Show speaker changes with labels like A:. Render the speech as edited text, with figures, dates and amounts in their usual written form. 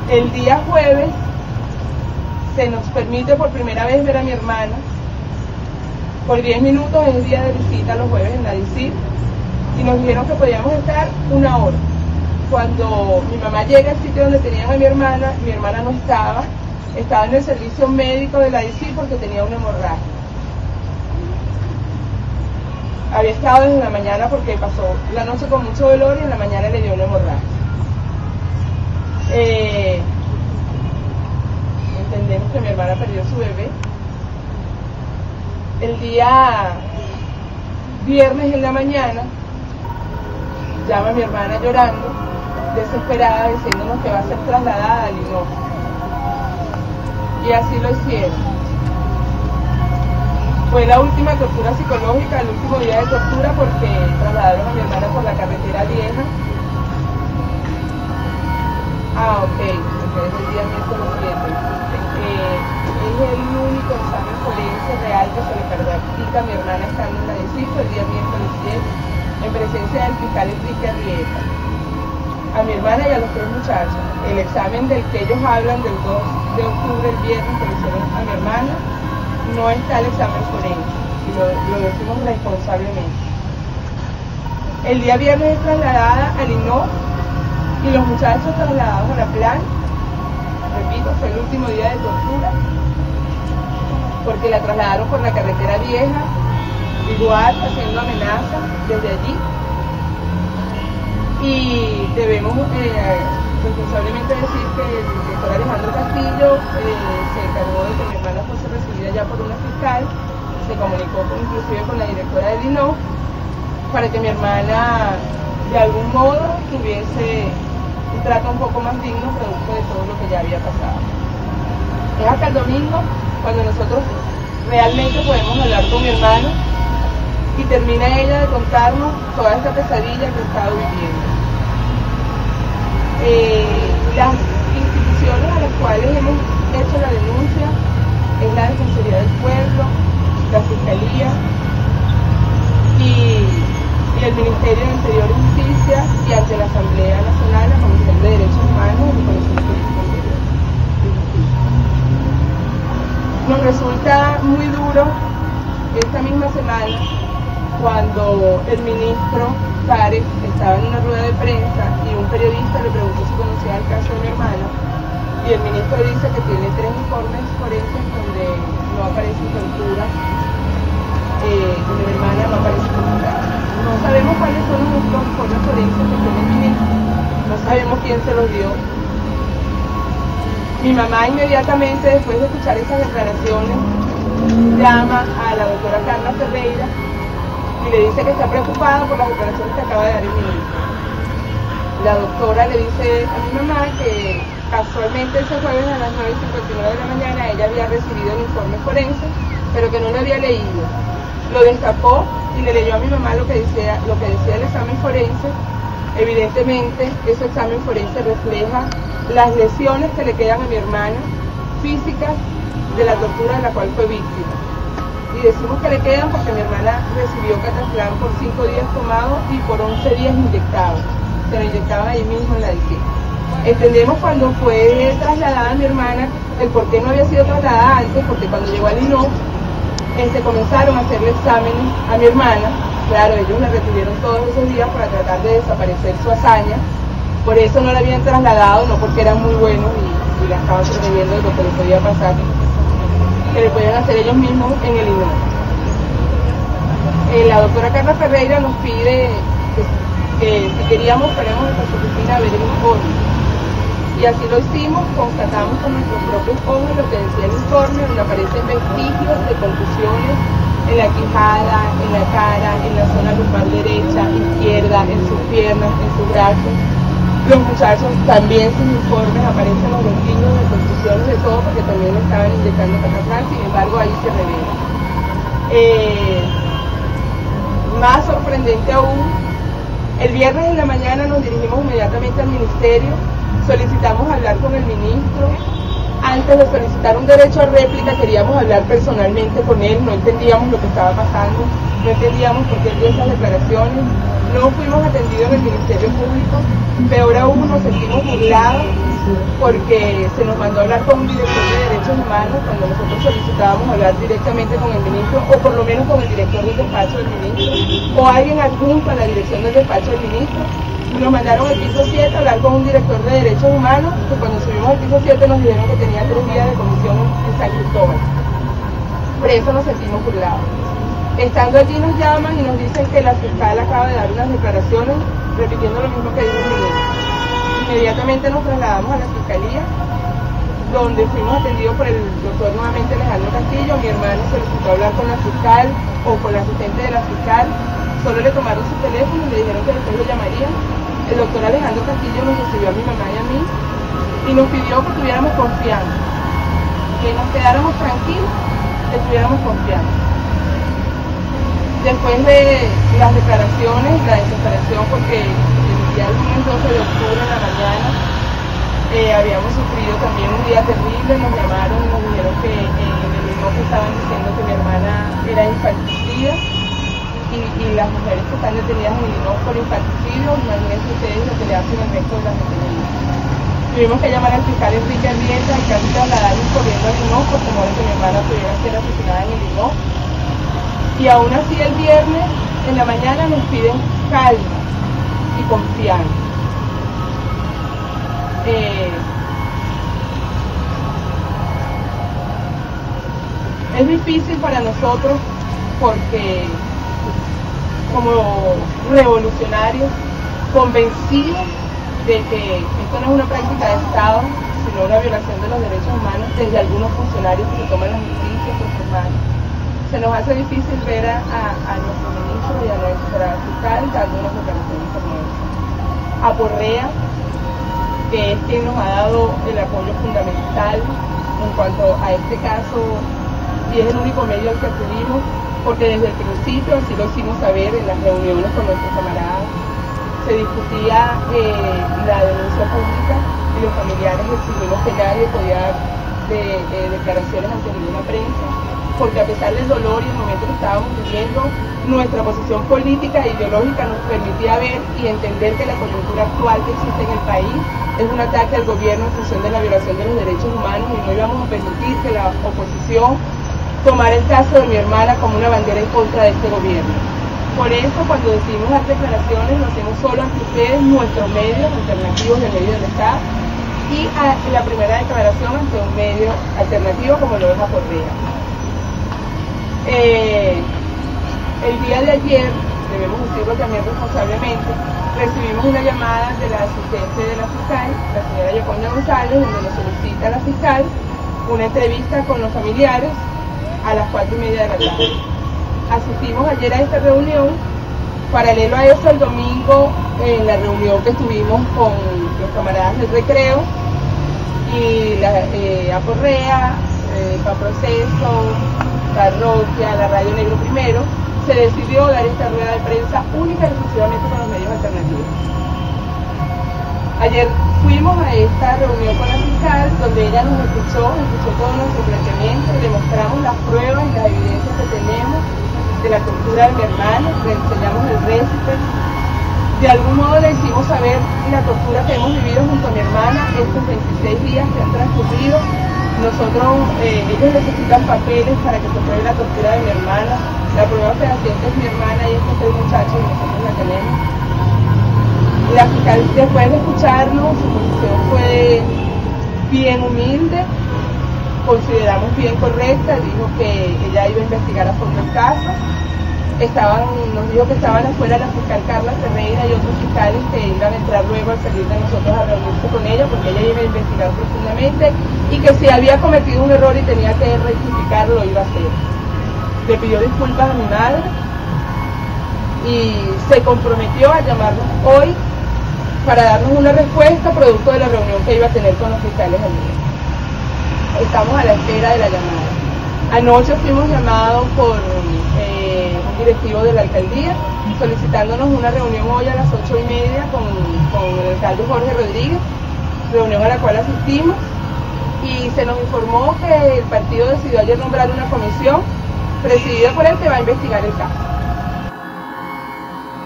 A: El día jueves se nos permite por primera vez ver a mi hermana. Por 10 minutos es día de visita los jueves en la DICIR y nos dijeron que podíamos estar 1 hora. Cuando mi mamá llega al sitio donde tenían a mi hermana no estaba en el servicio médico de la DICIR porque tenía una hemorragia. Había estado desde la mañana porque pasó la noche con mucho dolor y en la mañana le dio una hemorragia. Entendemos que mi hermana perdió su bebé. El día viernes en la mañana llama a mi hermana llorando, desesperada, diciéndonos que va a ser trasladada al INOF. Y así lo hicieron. Fue la última tortura psicológica, el último día de tortura, porque trasladaron a mi hermana por la carretera vieja. Ok, es el día miércoles 7. Es el único examen forense real que se le practica a mi hermana estando en la DICIR el día miércoles 7, en presencia del fiscal Enrique Arrieta. A mi hermana y a los 3 muchachos. El examen del que ellos hablan del 2 de octubre, el viernes, que le hicieron a mi hermana, no está el examen forense, y lo decimos responsablemente. El día viernes es trasladada al INOF y los muchachos trasladados a la plan. Repito, fue el último día de tortura, porque la trasladaron por la carretera vieja, igual haciendo amenazas desde allí. Y debemos responsablemente decir que el director Alejandro Castillo se encargó de que mi hermana fuese recibida ya por una fiscal, se comunicó inclusive con la directora del INOF para que mi hermana de algún modo tuviese un trato un poco más digno producto de todo lo que ya había pasado. Es hasta el domingo cuando nosotros realmente podemos hablar con mi hermana y termina ella de contarnos toda esta pesadilla que ha estado viviendo. Las instituciones a las cuales hemos hecho la denuncia es la Defensoría del Pueblo, la Fiscalía y el Ministerio de Interior y Justicia, y ante la Asamblea Nacional, la Comisión de Derechos Humanos y la Comisión de Justicia. Nos resulta muy duro esta misma semana cuando el ministro Párez estaba en una rueda de prensa y un periodista le preguntó si conocía el caso de mi hermana, y el ministro dice que tiene 3 informes forenses donde no aparece tortura, donde mi hermana no aparece tortura. No sabemos cuáles son los informes forenses que tiene el ministro, no sabemos quién se los dio. Mi mamá inmediatamente después de escuchar esas declaraciones llama a la doctora Carla Ferreira y le dice que está preocupada por las declaraciones que acaba de dar el ministro. La doctora le dice a mi mamá que casualmente ese jueves a las 9:59 de la mañana ella había recibido el informe forense, pero que no lo había leído. Lo destapó y le leyó a mi mamá lo que decía el examen forense. Evidentemente ese examen forense refleja las lesiones que le quedan a mi hermana físicas de la tortura de la cual fue víctima. Y decimos que le quedan porque mi hermana recibió cataflán por 5 días tomado y por 11 días inyectado. Se lo inyectaban ahí mismo en la DICIR. Entendemos cuando fue trasladada mi hermana el por qué no había sido trasladada antes, porque cuando llegó al INOF comenzaron a hacerle exámenes a mi hermana. Claro, ellos la retuvieron todos esos días para tratar de desaparecer su hazaña. Por eso no la habían trasladado, no porque eran muy buenos y la estaban previendo de lo que les podía pasar, que le podían hacer ellos mismos en el INOF. La doctora Carla Ferreira nos pide que si queríamos fuéramos a su oficina a ver el informe. Y así lo hicimos, constatamos con nuestros propios ojos lo que decía el informe, donde aparecen vestigios de contusiones en la quijada, en la cara, en la zona lumbar derecha, izquierda, en sus piernas, en sus brazos. Los muchachos también sin informes aparecen los vestigios de contusiones de todo, porque también estaban inyectando cataflán, sin embargo ahí se revela. Más sorprendente aún, el viernes en la mañana nos dirigimos inmediatamente al ministerio, solicitamos hablar con el ministro. Antes de solicitar un derecho a réplica queríamos hablar personalmente con él, no entendíamos lo que estaba pasando. no entendíamos por qué él dio esas declaraciones, no fuimos atendidos en el Ministerio Público, peor aún nos sentimos burlados porque se nos mandó a hablar con un director de Derechos Humanos cuando nosotros solicitábamos hablar directamente con el ministro, o por lo menos con el director del despacho del ministro, o alguien adjunto a la dirección del despacho del ministro. Nos mandaron al piso 7 a hablar con un director de Derechos Humanos, que cuando subimos al piso 7 nos dijeron que tenía 3 días de comisión en San Cristóbal. Por eso nos sentimos burlados. Estando allí nos llaman y nos dicen que la fiscal acaba de dar unas declaraciones repitiendo lo mismo que dijo el ministro. Inmediatamente nos trasladamos a la fiscalía, donde fuimos atendidos por el doctor nuevamente Alejandro Castillo. Mi hermano solicitó hablar con la fiscal o con la asistente de la fiscal, solo le tomaron su teléfono y le dijeron que después lo llamarían. El doctor Alejandro Castillo nos recibió a mi mamá y a mí y nos pidió que tuviéramos confianza, que nos quedáramos tranquilos, que tuviéramos confianza. Después de las declaraciones, la desesperación, porque el día lunes 12 de octubre en la mañana habíamos sufrido también un día terrible, nos llamaron y nos dijeron que en el mismo que estaban diciendo que mi hermana era infanticida y las mujeres que están detenidas en Illinois por infanticidio, imagínense ustedes lo que le hacen al resto de las detenidas. Tuvimos que llamar al fiscal Enrique Arrieta y casi trasladarnos corriendo a Illinois por temor de que mi hermana pudiera ser asesinada en Illinois. Y aún así el viernes en la mañana nos piden calma y confianza. Es difícil para nosotros porque como revolucionarios convencidos de que esto no es una práctica de Estado, sino una violación de los derechos humanos desde algunos funcionarios que se toman la justicia por sus manos. Se nos hace difícil ver a nuestro ministro y a nuestra fiscal dando unas declaraciones como esta. A Porrea, que es quien nos ha dado el apoyo fundamental en cuanto a este caso, y es el único medio al que acudimos, porque desde el principio así lo hicimos saber en las reuniones con nuestros camaradas. Se discutía la denuncia pública y los familiares exigimos que nadie podía dar declaraciones ante ninguna prensa, porque a pesar del dolor y el momento que estábamos viviendo, nuestra posición política e ideológica nos permitía ver y entender que la coyuntura actual que existe en el país es un ataque al gobierno en función de la violación de los derechos humanos, y no íbamos a permitir que la oposición tomara el caso de mi hermana como una bandera en contra de este gobierno. Por eso, cuando decidimos dar declaraciones, lo hacemos solo ante ustedes, nuestros medios alternativos del medio del Estado, y la primera declaración ante un medio alternativo como lo es a Porrea. El día de ayer, debemos decirlo también responsablemente, recibimos una llamada de la asistente de la fiscal, la señora Yoconda González, donde nos solicita a la fiscal una entrevista con los familiares a las 4:30 de la tarde. Asistimos ayer a esta reunión. Paralelo a eso, el domingo, en la reunión que estuvimos con los camaradas del recreo y a Porrea, Proceso, Parroquia, la Radio Negro Primero, se decidió dar esta rueda de prensa única y exclusivamente con los medios alternativos. Ayer fuimos a esta reunión con la fiscal, donde ella nos escuchó todo nuestro planteamiento, le mostramos las pruebas y las evidencias que tenemos de la tortura de mi hermano, le enseñamos el récipe. De algún modo le hicimos saber la tortura que hemos vivido junto a mi hermana estos 26 días que han transcurrido. Ellos necesitan papeles para que se pruebe la tortura de mi hermana. La prueba fehaciente es mi hermana y estos 3 muchachos, y nosotros la tenemos. La fiscal, después de escucharnos, su posición fue bien humilde, consideramos bien correcta, dijo que ella iba a investigar a fondo el caso. Nos dijo que estaban afuera la fiscal Carla Ferreira y otros fiscales que iban a entrar luego al salir de nosotros a reunirse con ella, porque ella iba a investigar profundamente, y que si había cometido un error y tenía que rectificarlo, lo iba a hacer. Le pidió disculpas a mi madre y se comprometió a llamarnos hoy para darnos una respuesta producto de la reunión que iba a tener con los fiscales ayer. Estamos a la espera de la llamada. Anoche fuimos llamados por un directivo de la alcaldía solicitándonos una reunión hoy a las 8:30 con el alcalde Jorge Rodríguez, reunión a la cual asistimos, y se nos informó que el partido decidió ayer nombrar una comisión presidida por él que va a investigar el caso.